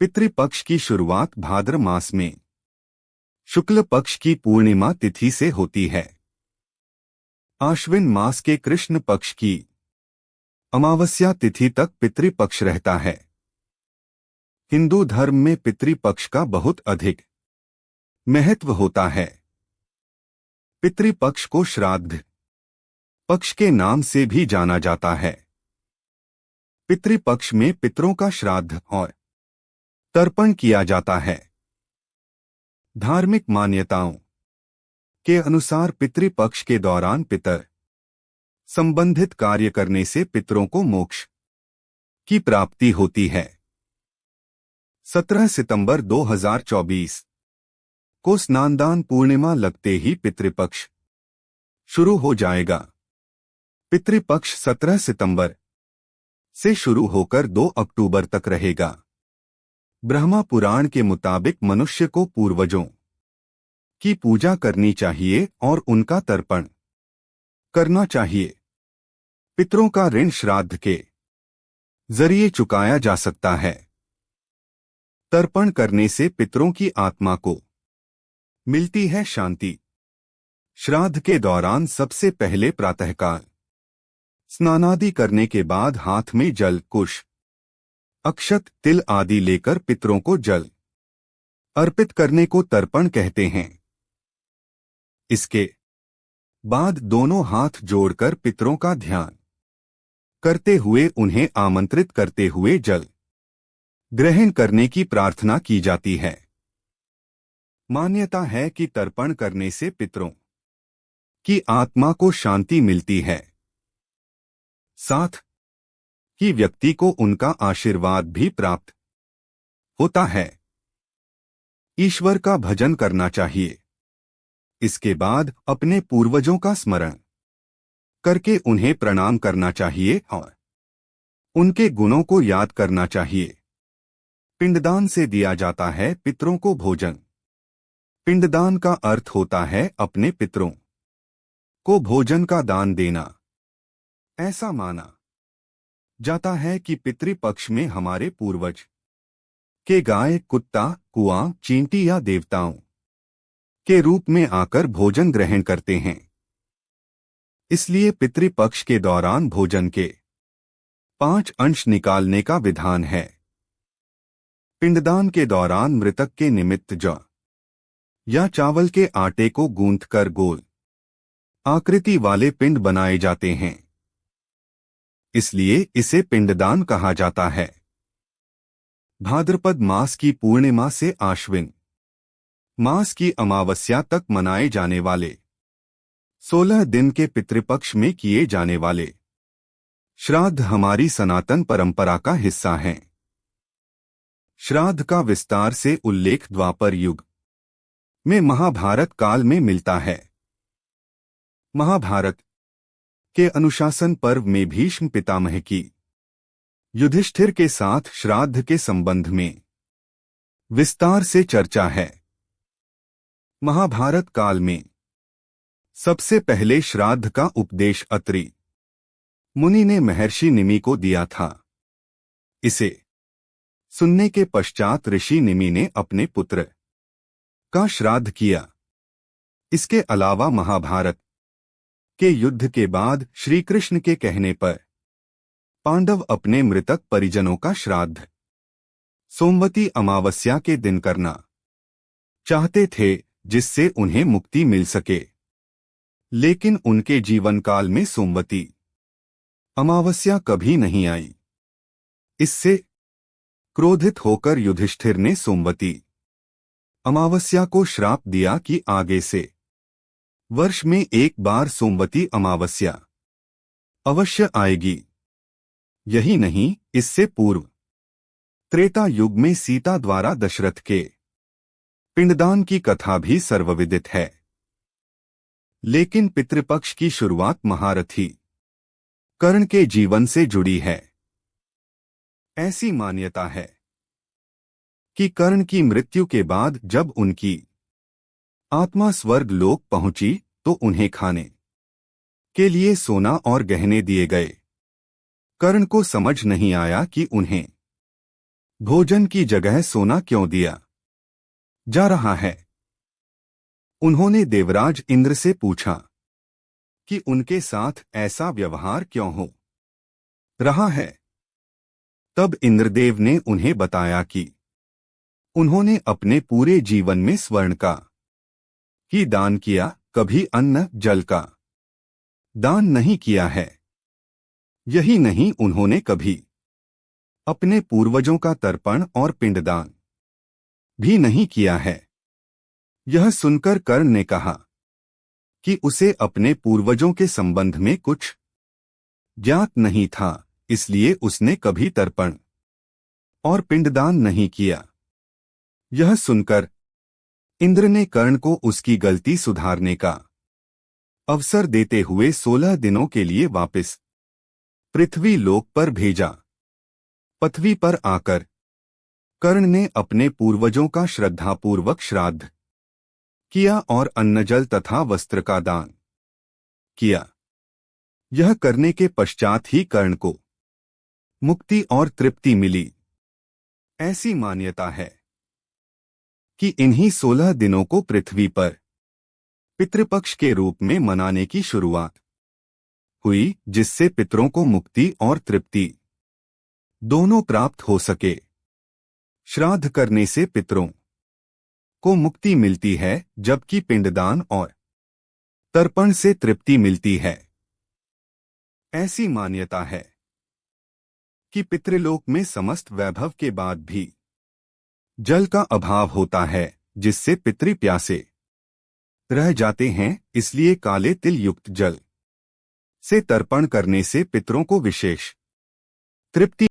पितृपक्ष की शुरुआत भाद्र मास में शुक्ल पक्ष की पूर्णिमा तिथि से होती है। आश्विन मास के कृष्ण पक्ष की अमावस्या तिथि तक पितृपक्ष रहता है। हिंदू धर्म में पितृपक्ष का बहुत अधिक महत्व होता है। पितृपक्ष को श्राद्ध पक्ष के नाम से भी जाना जाता है। पितृपक्ष में पितरों का श्राद्ध और तर्पण किया जाता है। धार्मिक मान्यताओं के अनुसार पितृपक्ष के दौरान पितर संबंधित कार्य करने से पितरों को मोक्ष की प्राप्ति होती है। 17 सितंबर 2024 को स्नानदान पूर्णिमा लगते ही पितृपक्ष शुरू हो जाएगा। पितृपक्ष 17 सितंबर से शुरू होकर 2 अक्टूबर तक रहेगा। ब्रह्मा पुराण के मुताबिक मनुष्य को पूर्वजों की पूजा करनी चाहिए और उनका तर्पण करना चाहिए। पितरों का ऋण श्राद्ध के जरिए चुकाया जा सकता है। तर्पण करने से पितरों की आत्मा को मिलती है शांति। श्राद्ध के दौरान सबसे पहले प्रातःकाल स्नानादि करने के बाद हाथ में जल, कुश, अक्षत, तिल आदि लेकर पितरों को जल अर्पित करने को तर्पण कहते हैं। इसके बाद दोनों हाथ जोड़कर पितरों का ध्यान करते हुए उन्हें आमंत्रित करते हुए जल ग्रहण करने की प्रार्थना की जाती है। मान्यता है कि तर्पण करने से पितरों की आत्मा को शांति मिलती है, साथ ही व्यक्ति को उनका आशीर्वाद भी प्राप्त होता है। ईश्वर का भजन करना चाहिए। इसके बाद अपने पूर्वजों का स्मरण करके उन्हें प्रणाम करना चाहिए और उनके गुणों को याद करना चाहिए। पिंडदान से दिया जाता है पितरों को भोजन। पिंडदान का अर्थ होता है अपने पितरों को भोजन का दान देना। ऐसा माना जाता है कि पितृपक्ष में हमारे पूर्वज के गाय, कुत्ता, कुआं, चींटी या देवताओं के रूप में आकर भोजन ग्रहण करते हैं। इसलिए पितृपक्ष के दौरान भोजन के 5 अंश निकालने का विधान है। पिंडदान के दौरान मृतक के निमित्त जौ या चावल के आटे को गूंथकर गोल आकृति वाले पिंड बनाए जाते हैं। इसलिए इसे पिंडदान कहा जाता है। भाद्रपद मास की पूर्णिमा से आश्विन मास की अमावस्या तक मनाए जाने वाले 16 दिन के पितृपक्ष में किए जाने वाले श्राद्ध हमारी सनातन परंपरा का हिस्सा हैं। श्राद्ध का विस्तार से उल्लेख द्वापर युग में महाभारत काल में मिलता है। महाभारत के अनुशासन पर्व में भीष्म पितामह की युधिष्ठिर के साथ श्राद्ध के संबंध में विस्तार से चर्चा है। महाभारत काल में सबसे पहले श्राद्ध का उपदेश अत्रि मुनि ने महर्षि निमि को दिया था। इसे सुनने के पश्चात ऋषि निमि ने अपने पुत्र का श्राद्ध किया। इसके अलावा महाभारत के युद्ध के बाद श्री कृष्ण के कहने पर पांडव अपने मृतक परिजनों का श्राद्ध सोमवती अमावस्या के दिन करना चाहते थे, जिससे उन्हें मुक्ति मिल सके। लेकिन उनके जीवन काल में सोमवती अमावस्या कभी नहीं आई। इससे क्रोधित होकर युधिष्ठिर ने सोमवती अमावस्या को श्राप दिया कि आगे से वर्ष में एक बार सोमवती अमावस्या अवश्य आएगी। यही नहीं, इससे पूर्व त्रेता युग में सीता द्वारा दशरथ के पिंडदान की कथा भी सर्वविदित है। लेकिन पितृपक्ष की शुरुआत महारथी कर्ण के जीवन से जुड़ी है। ऐसी मान्यता है कि कर्ण की मृत्यु के बाद जब उनकी आत्मा स्वर्ग लोक पहुंची तो उन्हें खाने के लिए सोना और गहने दिए गए। कर्ण को समझ नहीं आया कि उन्हें भोजन की जगह सोना क्यों दिया जा रहा है? उन्होंने देवराज इंद्र से पूछा कि उनके साथ ऐसा व्यवहार क्यों हो रहा है। तब इंद्रदेव ने उन्हें बताया कि उन्होंने अपने पूरे जीवन में स्वर्ण का ही दान किया, कभी अन्न जल का दान नहीं किया है। यही नहीं, उन्होंने कभी अपने पूर्वजों का तर्पण और पिंडदान भी नहीं किया है। यह सुनकर कर्ण ने कहा कि उसे अपने पूर्वजों के संबंध में कुछ ज्ञात नहीं था, इसलिए उसने कभी तर्पण और पिंडदान नहीं किया। यह सुनकर इंद्र ने कर्ण को उसकी गलती सुधारने का अवसर देते हुए 16 दिनों के लिए वापस पृथ्वी लोक पर भेजा। पृथ्वी पर आकर कर्ण ने अपने पूर्वजों का श्रद्धापूर्वक श्राद्ध किया और अन्नजल तथा वस्त्र का दान किया। यह करने के पश्चात ही कर्ण को मुक्ति और तृप्ति मिली। ऐसी मान्यता है कि इन्हीं 16 दिनों को पृथ्वी पर पितृपक्ष के रूप में मनाने की शुरुआत हुई, जिससे पितरों को मुक्ति और तृप्ति दोनों प्राप्त हो सके। श्राद्ध करने से पितरों को मुक्ति मिलती है, जबकि पिंडदान और तर्पण से तृप्ति मिलती है। ऐसी मान्यता है कि पितृलोक में समस्त वैभव के बाद भी जल का अभाव होता है, जिससे पितृ प्यासे रह जाते हैं। इसलिए काले तिल युक्त जल से तर्पण करने से पितरों को विशेष तृप्ति